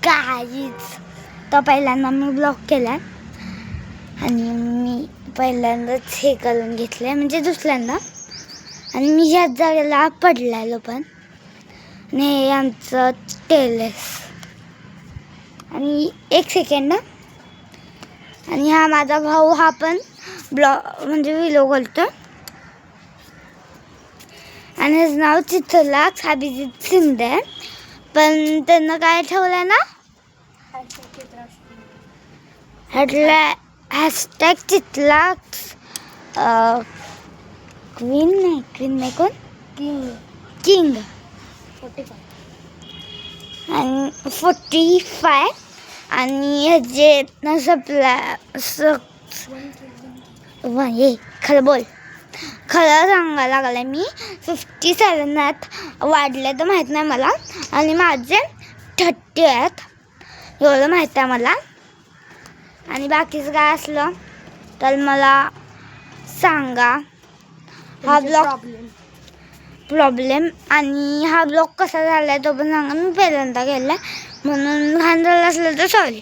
काहीच तर पहिल्यांदा मी ब्लॉक केला आणि मी पहिल्यांदाच हे करून घेतलं म्हणजे दुसऱ्यांदा आणि मी ह्याच जागेला पडलेलो पण आणि हे आमचं टेरेस आणि एक सेकंड आणि हा माझा भाऊ हा पण म्हणजे व्हिडिओ करतो आणि ह्याचं नाव चित्रलाक्ष अभिजित शिंदे पण त्यांना काय ठेवलं ना हॅशटॅग चित्रलाक्ष क्वीन नाही कोण किंग 45 आणि 45 आणि ह्याचे हे खरं बोल खरं सांगायला लागलं मी 57 वाढले तर माहीत नाही मला आणि माझे 30 आहेत एवढं माहीत आहे मला आणि बाकीचं काय असलं तर मला सांगा हा ब्लॉग प्रॉब्लेम आणि हा ब्लॉग कसा झाला आहे तो पण सांगा मी पहिल्यांदा केला म्हणून घाण झालं असलं तर सॉरी